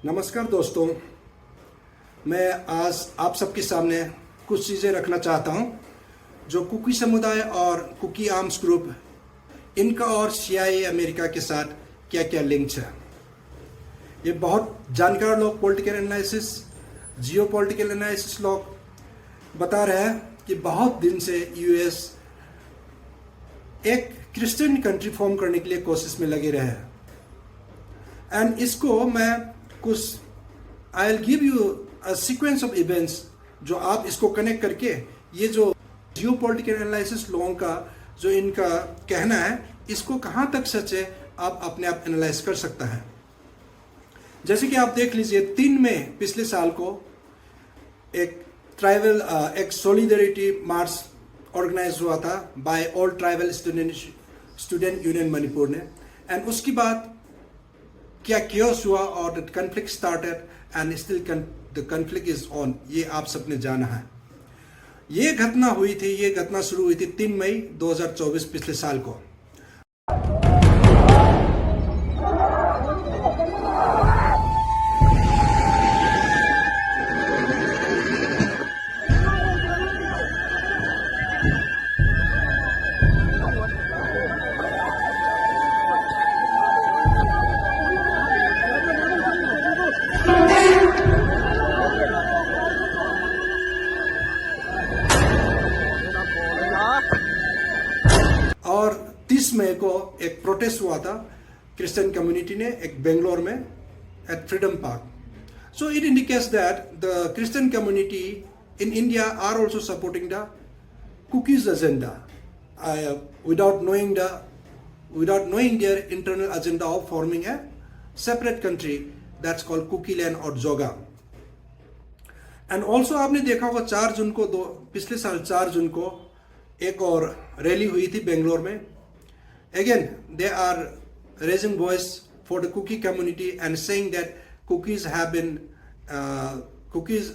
नमस्कार दोस्तों, मैं आज आप सबके सामने कुछ चीज़ें रखना चाहता हूं जो कुकी समुदाय और कुकी आर्म्स ग्रुप इनका और CIA अमेरिका के साथ क्या क्या लिंक्स है। ये बहुत जानकार लोग, पॉलिटिकल एनालिसिस, जियो पॉलिटिकल एनालिसिस लोग बता रहे हैं कि बहुत दिन से US एक क्रिश्चियन कंट्री फॉर्म करने के लिए कोशिश में लगे रहे हैं। एंड इसको मैं कुछ I will give you a sequence of events जो आप इसको कनेक्ट करके ये जो जियो पॉलिटिकल एनालिसिस लोगों का जो इनका कहना है इसको कहाँ तक सच है आप अपने आप एनालाइज कर सकता है। जैसे कि आप देख लीजिए 3 मई पिछले साल को एक सॉलिडरिटी मार्च ऑर्गेनाइज हुआ था by all tribal student union Manipur ने। एंड उसके बाद क्या chaos हुआ और the conflict started and still the conflict is on, ये आप सबने जाना है। ये घटना शुरू हुई थी 3 मई 2024 पिछले साल को। और 30 मई को एक प्रोटेस्ट हुआ था क्रिश्चियन कम्युनिटी ने एक बेंगलोर में at freedom park. So it indicates that the Christian community in India are also supporting the Kukis agenda without knowing their internal agenda of forming a separate country that's called Kuki land or Joga. And also आपने देखा होगा 4 जून को पिछले साल 4 जून को एक और rally हुई थी बेंगलोर में। Again they are raising voice for the Kuki community and saying that Kukis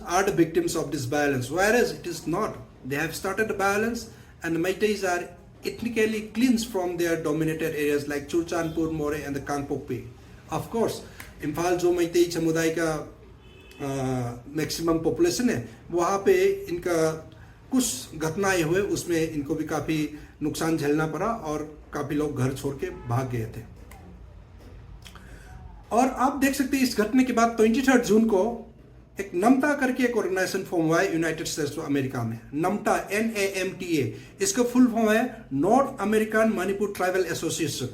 are the victims of this violence, whereas it is not. They have started the violence and the Meiteis are ethnically cleansed from their dominated areas like Churchandpur, More and the Kangpokpi. Of course, Imphal जो मैतेई समुदाय का maximum population है वहाँ पे इनका कुछ घटनाएं हुए, उसमें इनको भी काफ़ी नुकसान झेलना पड़ा और काफ़ी लोग घर छोड़ के भाग गए थे। और आप देख सकते हैं इस घटने के बाद 23 जून को एक नमटा करके एक ऑर्गेनाइजेशन फॉर्म हुआ है यूनाइटेड स्टेट्स ऑफ अमेरिका में। नमटा NAMTA, इसका फुल फॉर्म है North American Manipur tribal association.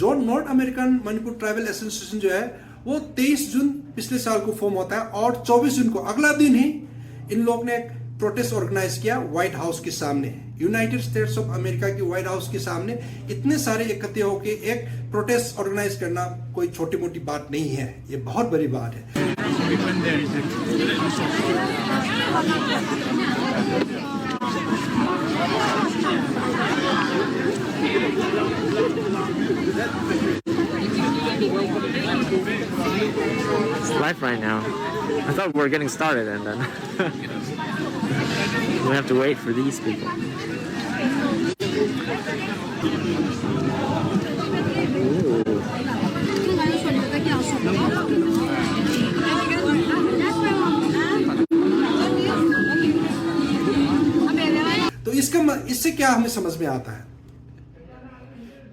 जो North American Manipur tribal association जो है वो 23 जून पिछले साल को फॉर्म होता है और 24 जून को अगला दिन ही इन लोग ने एक प्रोटेस्ट ऑर्गेनाइज किया व्हाइट हाउस के सामने, यूनाइटेड स्टेट्स ऑफ अमेरिका की व्हाइट हाउस के सामने। इतने सारे इकट्ठे होके एक प्रोटेस्ट ऑर्गेनाइज करना कोई छोटी मोटी बात नहीं है, ये बहुत बड़ी बात है। It's live right now. I thought we were getting started and then we have to wait for these people. Ooh. तो इससे क्या हमें समझ में आता है?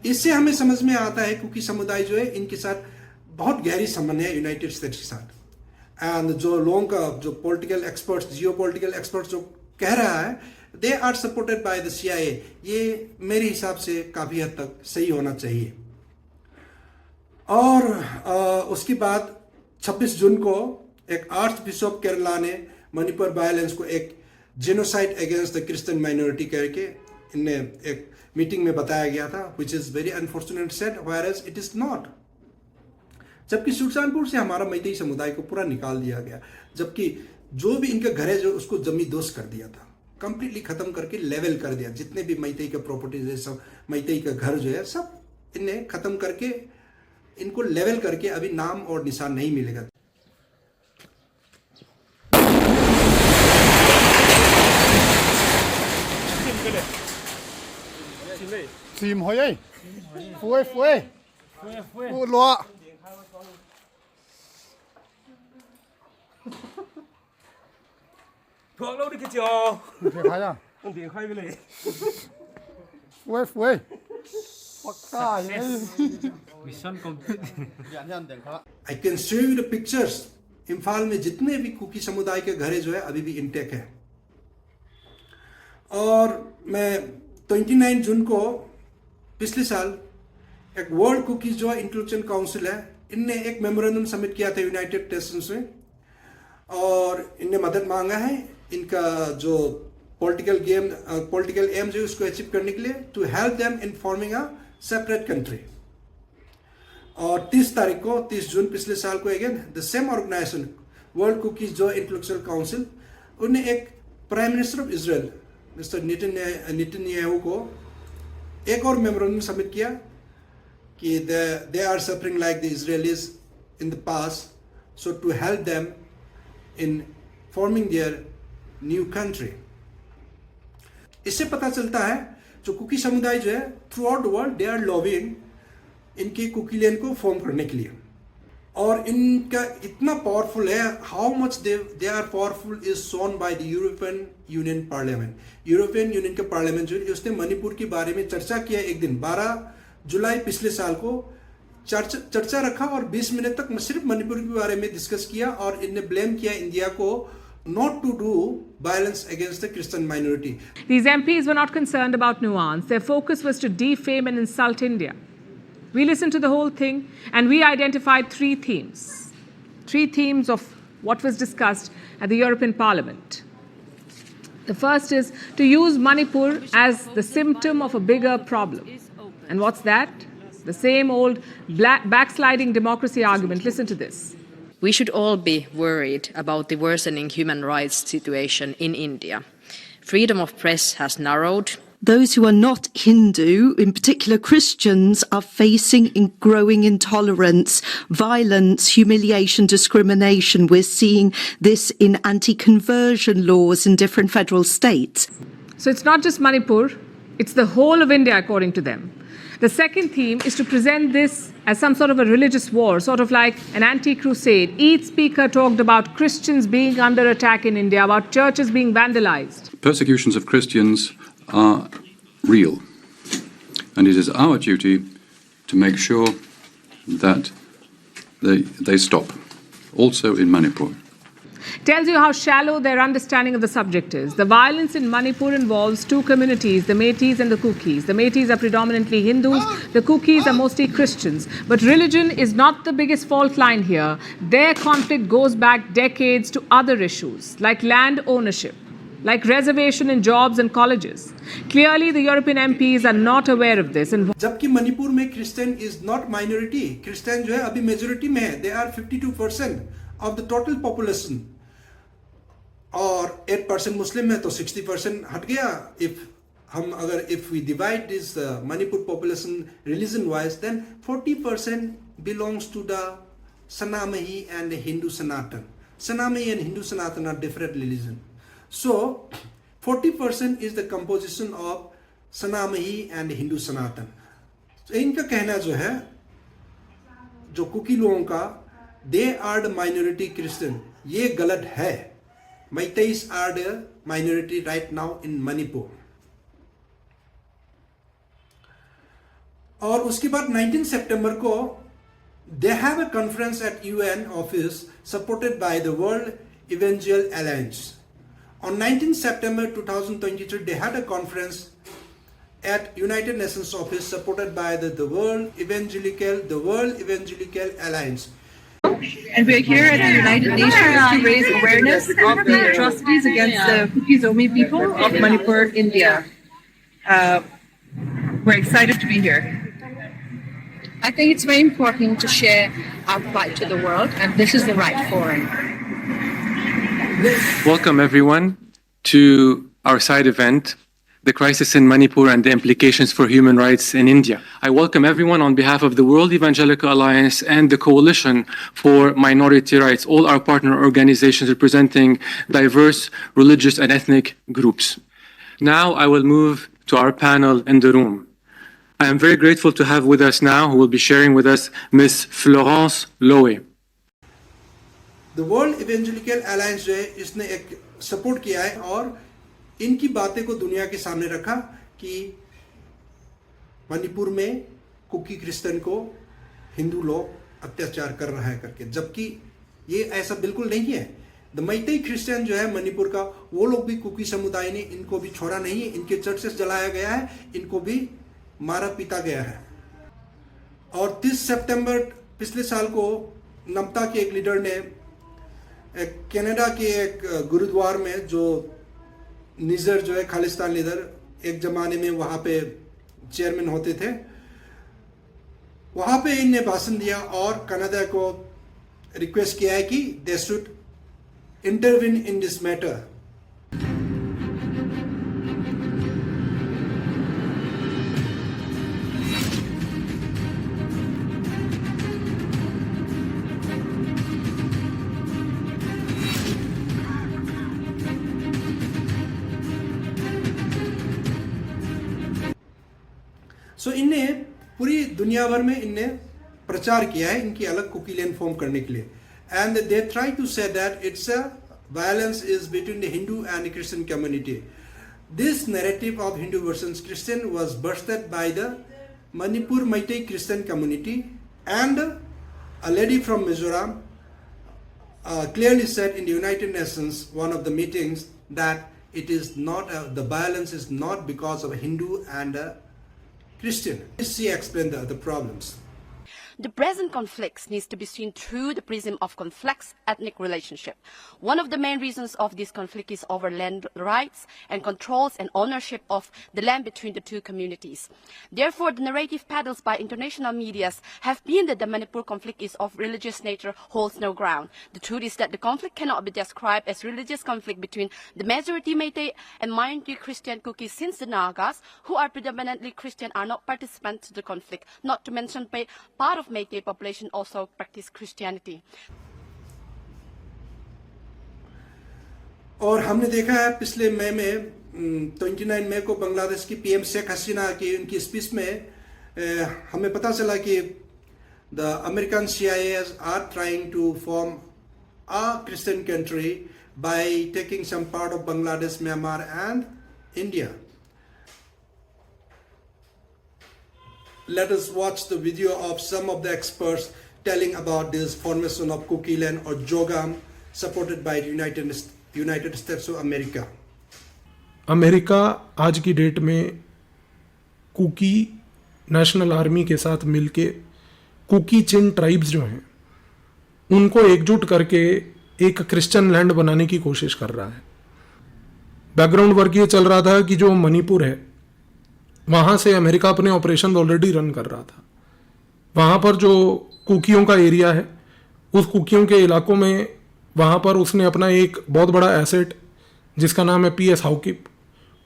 इससे हमें समझ में आता है क्योंकि समुदाय जो है इनके साथ बहुत गहरी संबंध है यूनाइटेड स्टेट्स के साथ। एंड जो लोगों का जो political experts, geo political experts जो कह रहा है they are supported by the CIA, ये मेरे हिसाब से काफ़ी हद तक सही होना चाहिए। और उसके बाद 26 जून को एक आर्च बिशप केरला ने मणिपुर वायलेंस को एक genocide against the Christian minority करके इनने एक मीटिंग में बताया गया था, which is very unfortunate said, whereas it is not. जबकि सुल्तानपुर से हमारा मैतेई समुदाय को पूरा निकाल दिया गया, जबकि जो भी इनका घर है जो उसको जमींदोज कर दिया था, कंप्लीटली खत्म करके लेवल कर दिया। जितने भी मैतेई का प्रॉपर्टीज है, सब मैतेई का घर जो है सब इन्हें खत्म करके इनको लेवल करके अभी नाम और निशान नहीं मिलेगा। Chìm hồi ấy. Phuê phuê. Phu lọ. thuộc lâu đi cái chiều Thiệt hay à? ông tiếng khai với lệ Phuê phuê. Hoặc cả vậy. mission complete I can show you the pictures. Imphal में जितने भी cookie समुदाय के घर जो है अभी भी इंटेक है। और मैं 29 जून को पिछले साल एक world Kukis Zo intellectual council है, इनने एक मेमोरेंडम सबमिट किया था यूनाइटेड नेशंस में, और इनने मदद मांगा है इनका जो पॉलिटिकल एम जो उसको अचीव करने के लिए, to help them in forming a separate country. और 30 तारीख को 30 जून पिछले साल को again the same organization world Kukis Zo intellectual council, उन्हें एक prime minister of Israel mister Netanyahu को एक और मेमोरेंडम सबमिट किया कि they are suffering like the Israelis in the past, so to help them in forming their new country. इससे पता चलता है जो कुकी समुदाय जो है throughout the world they are lobbying इनके कुकी लैंड को फॉर्म करने के लिए, और इनका इतना पावरफुल है, how much they are powerful is shown by the European Union Parliament. European Union का पार्लियामेंट जो है उसने मणिपुर के बारे में चर्चा किया, एक दिन 12 जुलाई पिछले साल को चर्चा रखा और 20 मिनट तक सिर्फ मणिपुर के बारे में डिस्कस किया, और इनने ब्लेम किया इंडिया को not to do violence against the Christian minority. These MPs were not concerned about nuance. Their focus was to defame and insult India. We listened to the whole thing and we identified three themes of what was discussed at the European Parliament. The first is to use Manipur as the symptom of a bigger problem. And what's that? The same old backsliding democracy argument. Listen to this. We should all be worried about the worsening human rights situation in India. Freedom of press has narrowed. Those who are not Hindu, in particular Christians, are facing growing intolerance, violence, humiliation, discrimination. We're seeing this in anti-conversion laws in different federal states. So it's not just Manipur, it's the whole of India, according to them. The second theme is to present this as some sort of a religious war, sort of like an anti-crusade. Each speaker talked about Christians being under attack in India, about churches being vandalized. Persecutions of Christians are real, and it is our duty to make sure that they stop, also in Manipur. Tells you how shallow their understanding of the subject is. The violence in Manipur involves two communities, the Meiteis and the Kukis. The Meiteis are predominantly Hindus, the Kukis are mostly Christians. But religion is not the biggest fault line here. Their conflict goes back decades to other issues, like land ownership, like reservation in jobs and colleges. Clearly, the European MPs are not aware of this. And जबकि मणिपुर में Christian is not minority, Christian जो है अभी majority में है, they are 52% of the total population, और 8% Muslim है, तो 60% हट गया। If we divide this Manipur population religion wise, then 40% belongs to the Sanamahi and Hindu Sanatan. Sanamhi and Hindu Sanatan are different religion. So 40% is the composition of Sanamhi and Hindu Sanatan. So इनका कहना जो है, जो कुकी लोगों का, they are the minority Christian, ये गलत है. Meiteis are the minority right now in Manipur. और उसके बाद 19 सितंबर को they have a conference at UN office supported by the World Evangelical Alliance. On 19 September 2023, they had a conference at United Nations office supported by the World Evangelical Alliance. And we're here at the United Nations to raise awareness of the atrocities against the Kuki-Zomi people of Manipur, India. We're excited to be here. I think it's very important to share our plight to the world, and this is the right forum. Welcome everyone to our side event, The Crisis in Manipur and the Implications for Human Rights in India. I welcome everyone on behalf of the World Evangelical Alliance and the Coalition for Minority Rights, all our partner organizations representing diverse religious and ethnic groups. Now I will move to our panel in the room. I am very grateful to have with us now, who will be sharing with us, Ms. Florence Lowe. The world evangelical alliance जो है इसने एक support किया है और इनकी बातें को दुनिया के सामने रखा कि मणिपुर में कुकी क्रिश्चियन को हिंदू लोग अत्याचार कर रहा है करके, जबकि ये ऐसा बिल्कुल नहीं है। द मैतेई क्रिश्चियन जो है मणिपुर का, वो लोग भी कुकी समुदाय ने इनको भी छोड़ा नहीं है, इनके चर्चेस जलाया गया है, इनको भी मारा पीटा गया है। और 30 सितंबर पिछले साल को नमता के एक लीडर ने एक कनाडा के एक गुरुद्वार में, जो निजर जो है खालिस्तान लीडर एक जमाने में वहां पे चेयरमैन होते थे, वहां पे इनने भाषण दिया और कनाडा को रिक्वेस्ट किया है कि they should intervene in this matter. So इनने पूरी दुनिया भर में इनने प्रचार किया है इनकी अलग कुकी लैंड फॉर्म करने के लिए, and they try to say that it's a violence is between the Hindu and the Christian community. This narrative of Hindu versus Christian was bursted by the Manipur Meitei Christian community, and a lady from Mizoram clearly said in the United Nations one of the meetings that it is not the violence is not because of a Hindu and a Christian. She explained the problems. The present conflicts needs to be seen through the prism of complex ethnic relationship. One of the main reasons of this conflict is over land rights and controls and ownership of the land between the two communities. Therefore, the narrative peddled by international medias have been that the Manipur conflict is of religious nature holds no ground. The truth is that the conflict cannot be described as religious conflict between the majority Meitei and minority Christian Kukis, since the Nagas, who are predominantly Christian, are not participants to the conflict, not to mention part of Meitei population also practice Christianity. और हमने देखा है पिछले मई में 29 मई को बांग्लादेश की PM Sheikh Hasina की उनकी स्पीच में हमें पता चला कि the American CIAs are trying to form a Christian country by taking some part of Bangladesh, Myanmar and India. Let us watch the video of some of the experts telling about this formation of Kuki land or Jogam supported by the United States of America. America आज की date में cookie national army के साथ मिलके cookie चिन tribes जो हैं उनको एकजुट करके एक क्रिश्चियन लैंड बनाने की कोशिश कर रहा है। बैकग्राउंड वर्क ये चल रहा था कि जो मणिपुर है वहाँ से अमेरिका अपने ऑपरेशन ऑलरेडी रन कर रहा था। वहाँ पर जो कुकियों का एरिया है उस कुकियों के इलाकों में वहाँ पर उसने अपना एक बहुत बड़ा एसेट जिसका नाम है PS हाउकिप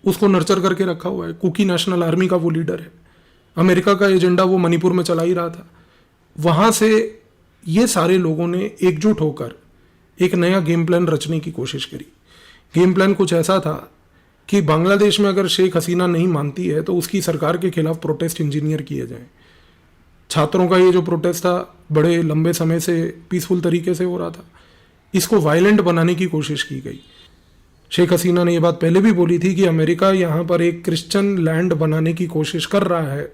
उसको नर्चर करके रखा हुआ है। कुकी नेशनल आर्मी का वो लीडर है। अमेरिका का एजेंडा वो मणिपुर में चला ही रहा था। वहाँ से ये सारे लोगों ने एकजुट होकर एक नया गेम प्लान रचने की कोशिश करी। गेम प्लान कुछ ऐसा था कि बांग्लादेश में अगर शेख हसीना नहीं मानती है तो उसकी सरकार के खिलाफ प्रोटेस्ट इंजीनियर किए जाएं। छात्रों का ये जो प्रोटेस्ट था बड़े लंबे समय से पीसफुल तरीके से हो रहा था, इसको वायलेंट बनाने की कोशिश की गई। शेख हसीना ने ये बात पहले भी बोली थी कि अमेरिका यहाँ पर एक क्रिश्चियन लैंड बनाने की कोशिश कर रहा है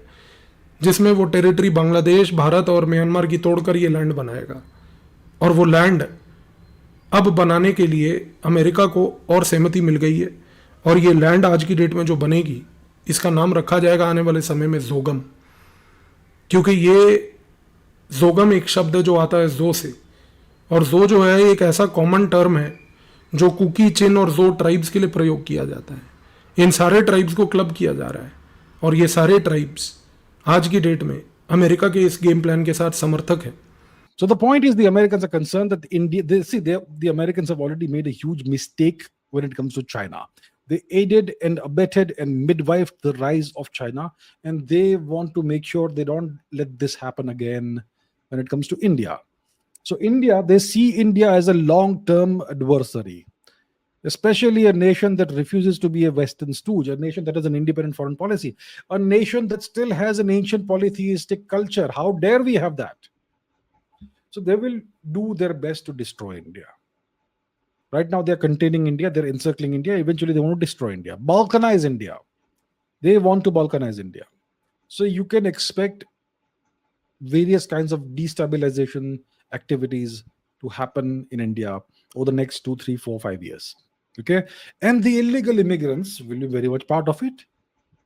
जिसमें वो टेरिटरी बांग्लादेश, भारत और म्यांमार की तोड़कर ये लैंड बनाएगा। और वो लैंड अब बनाने के लिए अमेरिका को और सहमति मिल गई है और ये लैंड आज की डेट में जो बनेगी इसका नाम रखा जाएगा आने वाले समय में जोगम, क्योंकि ये जोगम एक शब्द जो आता है जो से, और जो है एक ऐसा कॉमन टर्म है जो कुकी, चिन और जो ट्राइब्स के लिए प्रयोग किया जाता है। इन सारे ट्राइब्स को क्लब किया जा रहा है और ये सारे ट्राइब्स आज की डेट में अमेरिका के इस गेम प्लान के साथ समर्थक है। So the point is, the Americans are concerned that the Americans have already made a huge mistake when it comes to China. They aided and abetted and midwifed the rise of China, and they want to make sure they don't let this happen again when it comes to India. So India, they see India as a long-term adversary. especially a nation that refuses to be a Western stooge, a nation that has an independent foreign policy, a nation that still has an ancient polytheistic culture. How dare we have that? So they will do their best to destroy India. Right now, they're containing India, they're encircling India. Eventually, they want to destroy India, balkanize India. They want to balkanize India. So you can expect various kinds of destabilization activities to happen in India over the next 2, 3, 4, 5 years. Okay, and the illegal immigrants will be very much part of it,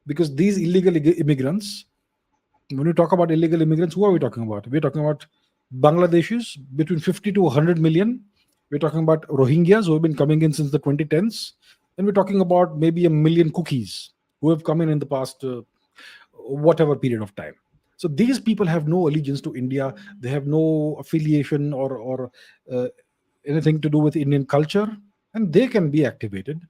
because these illegal immigrants, when we talk about illegal immigrants, who are we talking about? We're talking about Bangladeshis, between 50 to 100 million. We're talking about Rohingyas who have been coming in since the 2010s. And we're talking about maybe 1 million cookies who have come in the past whatever period of time. So these people have no allegiance to India. They have no affiliation or anything to do with Indian culture, and they can be activated.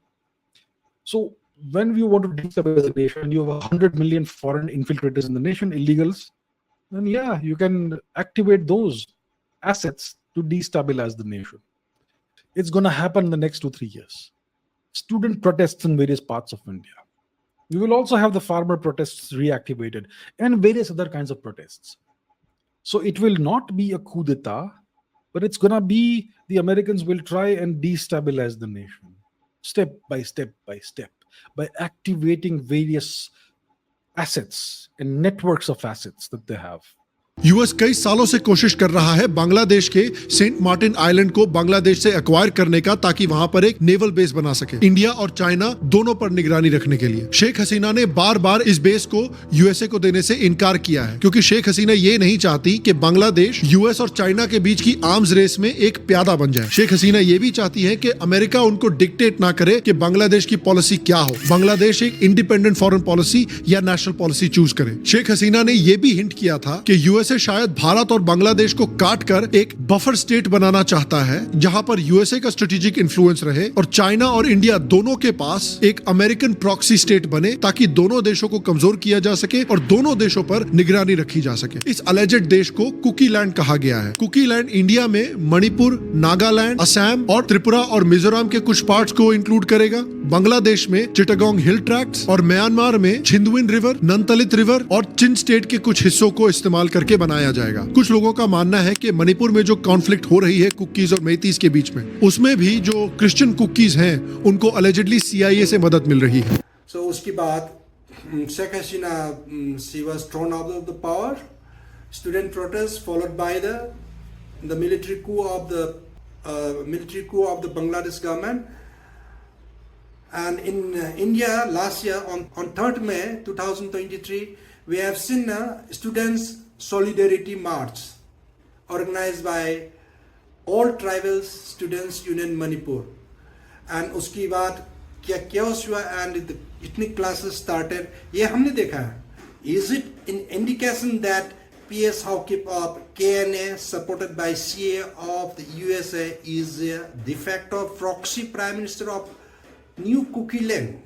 So when we want to destabilize the nation, you have 100 million foreign infiltrators in the nation, illegals, then yeah, you can activate those assets to destabilize the nation. It's going to happen in the next 2-3 years. Student protests in various parts of India. We will also have the farmer protests reactivated and various other kinds of protests. So it will not be a coup d'etat, but it's going to be the Americans will try and destabilize the nation step by step by step by activating various assets and networks of assets that they have. US कई सालों से कोशिश कर रहा है बांग्लादेश के Saint Martin island को बांग्लादेश से एक्वायर करने का, ताकि वहां पर एक नेवल बेस बना सके, इंडिया और चाइना दोनों पर निगरानी रखने के लिए। शेख हसीना ने बार बार इस बेस को यूएसए को देने से इनकार किया है, क्योंकि शेख हसीना ये नहीं चाहती कि बांग्लादेश यूएस और चाइना के बीच की आर्म्स रेस में एक प्यादा बन जाए। शेख हसीना ये भी चाहती है कि अमेरिका उनको डिक्टेट ना करे कि बांग्लादेश की पॉलिसी क्या हो, बांग्लादेश एक इंडिपेंडेंट फॉरेन पॉलिसी या नेशनल पॉलिसी चूज करे। शेख हसीना ने यह भी हिंट किया था कि यूएसए शायद भारत और बांग्लादेश को काट कर एक बफर स्टेट बनाना चाहता है, जहां पर यूएसए का स्ट्रेटेजिक इन्फ्लुएंस रहे और चाइना और इंडिया दोनों के पास एक अमेरिकन प्रॉक्सी स्टेट बने, ताकि दोनों देशों को कमजोर किया जा सके और दोनों देशों पर निगरानी रखी जा सके। इस अलेजेड देश को कुकी लैंड कहा गया है। कुकी लैंड इंडिया में मणिपुर, नागालैंड, असम और त्रिपुरा और मिजोरम के कुछ पार्ट्स को इंक्लूड करेगा। बांग्लादेश में चिटागोंग हिल ट्रैक्ट्स और म्यांमार में छिंदविन रिवर, नंतलित रिवर और चिन स्टेट के कुछ हिस्सों को इस्तेमाल करके बनाया जाएगा। कुछ लोगों का मानना है कि मणिपुर में जो कॉन्फ्लिक्ट हो रही है कुकीज और मेतीस के बीच में, उसमें भी जो क्रिश्चियन कुकीज हैं उनको अलेजेडली CIA से मदद मिल रही है। So उसके बाद Sheikh Hasina, she was thrown out of the power. Student protests followed by the military coup of the Bangladesh government. And in India last year on 3rd May 2023, we have seen a students' solidarity march organized by all tribal students union Manipur. And उसके बाद क्या chaos हुआ and the ethnic classes started, ये हमने देखा है. Is it an indication that PS Housekeeping KNA supported by CA of the USA is a de facto proxy prime minister of New Cookie Land?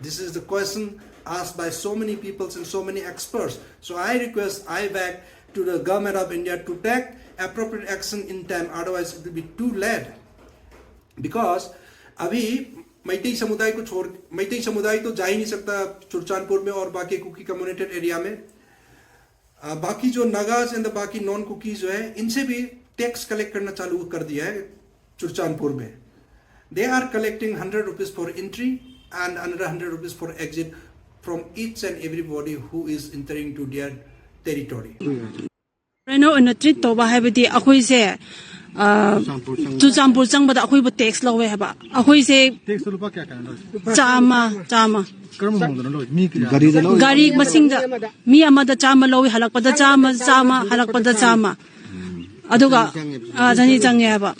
This is the question asked by so many people and so many experts. So I request, I beg to the government of India to take appropriate action in time, otherwise it will be too late. Because अभी मैतेई समुदाय को छोड़, मैतेई समुदाय तो जा ही नहीं सकता चुरचानपुर में और बाकी कुकी कम्युनिटेड एरिया में। बाकी जो नागाज एंड बाकी नॉन कुकीज जो है, इनसे भी टैक्स कलेक्ट करना चालू कर दिया है चुरचानपुर में। They are collecting 100 rupees for entry and another 100 rupees for exit from each and everybody who is entering to their territory. Reno in a treat to Bahabiti Ahuise Tuzampur Sang, but Ahu takes low haba. Ahuise Chama. Gari Masinga Miyamada Chama low Halakpada Chama Halakpada Chama. Aduga Zani Zangaba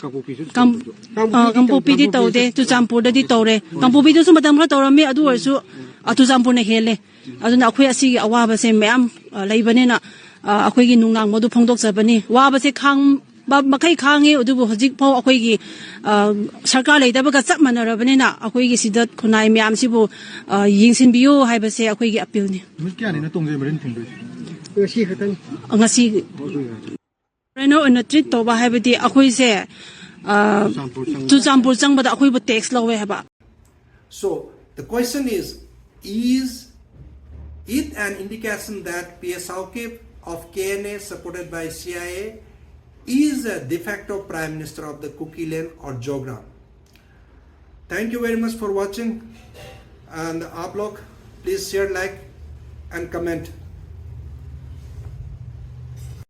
Campopidi Tode to Zampur di Tore, Campopido Madame Torame Aduasu Atuzampune Hele, Adunaquasi Awabase Mam, Labanina, Aquigi Nunang Modu Pondok Sabani, Wabase Kang Bakai Kangi, Udu Hozikpo, Aquigi, Sarkale, Dabaga Sapman, Rabanina, Aquigi Sidat, Kunai Miamsibo, Yinsin Bio, Hibase, Aquigi Apuni. Angasi. Reno in a treat to Bahabiti Ahuise Churachandpur ꯆꯪꯕꯗ ꯑꯩꯈꯣꯏꯕꯨ tax ꯂꯧꯋꯦ ꯍꯥꯏꯕ So the question is it an indication that PS Saukip of KNA supported by CIA is a de facto Prime Minister of the Kuki Land or Jogram? Thank you very much for watching, and आप लोग please share, like and comment.